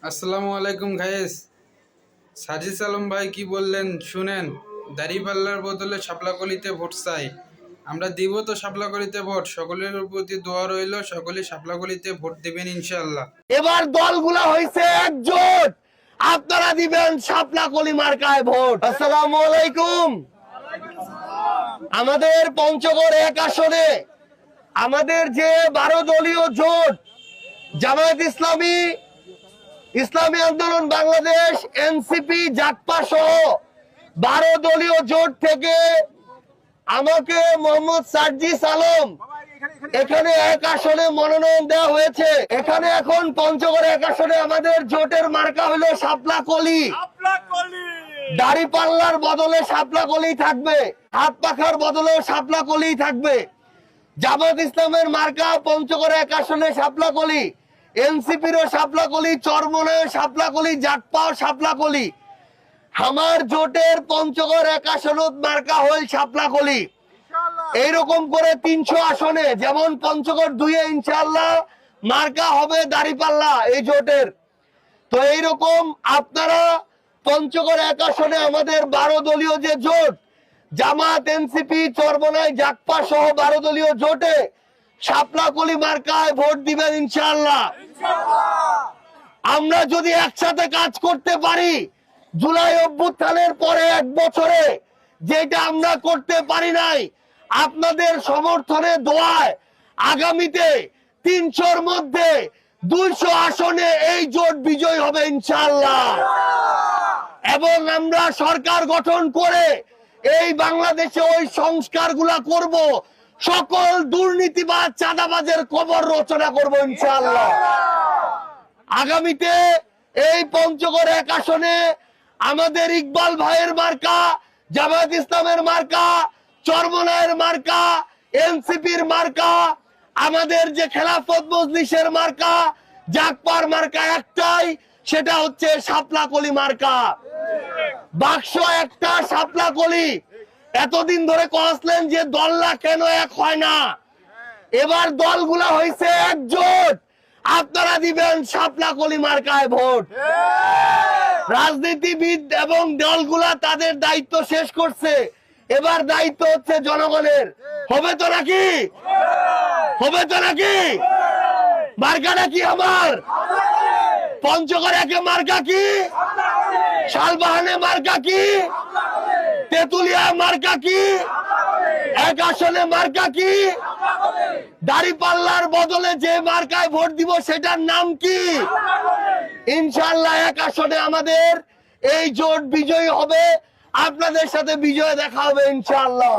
আসসালামু আলাইকুম গাইস। সাজিদ আলম ভাই কি বললেন শুনেন। দাড়িপাল্লার বদলে শাপলাকলিতে ভোট চাই। আমরা দিব তো শাপলাকলিতে ভোট। সকলের প্রতি দোয়া রইল, সকলে শাপলাকলিতে ভোট দিবেন ইনশাআল্লাহ। এবার দলগুলা হইছে একজোট, আপনারা দিবেন শাপলাকলি মার্কায় ভোট। আসসালামু আলাইকুম। আমাদের পঞ্চগড় এক আসনে আমাদের যে 12 দলীয় জোট, জামায়াত ইসলামী, ইসলামী আন্দোলন বাংলাদেশ, এনসিপি, জাকপা সহ 12 দলীয় জোট থেকে আমাকে মোহাম্মদ সার্জিস আলম এখানে এক আসনে মনোনয়ন দেওয়া হয়েছে। এখানে এখন পঞ্চগড় এক আসনে আমাদের জোটের মার্কা হলো শাপলাকলি। দাড়িপাল্লার বদলে শাপলাকলি থাকবে, হাত পাখার বদলেও শাপলাকলি থাকবে। জামাত ইসলামের মার্কা পঞ্চগড় এক আসনে শাপলাকলি, এনসিপিরও শাপলাকলি, চরমনায় শাপলাকলি, জাকপাও শাপলাকলি। আমার জোটের পঞ্চগড় এক আসনত মার্কা হল শাপলাকলি। এইরকম করে 300 আসনে, যেমন পঞ্চগড় 2-এ ইনশাআল্লাহ মার্কা হবে দাড়িপাল্লা এই জোটের। তো এইরকম আপনারা পঞ্চগড় এক আসনে আমাদের 12 দলীয় যে জোট, জামাত, এনসিপি, চরমনাই, জাকপা সহ 12 দলীয় জোটে শাপলাকলি মার্কায় ভোট দিবেন ইনশাআল্লাহ। আমরা যদি একসাথে কাজ করতে পারি, জুলাই অভ্যুত্থানের পরে 1 বছরে যেটা আমরা করতে পারি নাই, আপনাদের সমর্থনে দোয়ায় আগামীতে 300-র মধ্যে 200 আসনে এই জোট বিজয় হবে ইনশাআল্লাহ। এবং আমরা সরকার গঠন করে এই বাংলাদেশে ওই সংস্কারগুলা করব, সকল দুর্নীতিবাজ চাঁদাবাজের কবর রচনা করব ইনশাআল্লাহ। আগামীতে এই পঞ্চগড় এক আসনে আমাদের ইকবাল ভাইয়ের মার্কা, জামায়াত ইসলামের মার্কা, চরমনায়ের মার্কা, এনসিপির মার্কা, আমাদের যে খেলাফত মজলিসের মার্কা, জাকপার মার্কা একটাই, সেটা হচ্ছে শাপলাকলি মার্কা। বাক্স একটা, শাপলাকলি। এতদিন ধরে কসলেন যে দললা কেন এক হয় না, এবার দলগুলা হইছে একজোট, আপনারা দিবেন শাপলাকলি মার্কায় ভোট। রাজনীতিবিদ এবং দলগুলা তাদের দায়িত্ব শেষ করছে, এবার দায়িত্ব হচ্ছে জনগণের। হবে তো নাকি? হবে তো নাকি? মার্কাটা কি আমার? পঞ্চগড় একে মার্কা কি? শালবাহানে মার্কা কি? তেতুলিয়া মার্কা কি? এক আসনে মার্কা কি? দাড়িপাল্লার বদলে যে মার্কায় ভোট দিব সেটার নাম কি? ইনশাআল্লাহ এক আসনে আমাদের এই জোট বিজয়ী হবে, আপনাদের সাথে বিজয় দেখা হবে ইনশাআল্লাহ।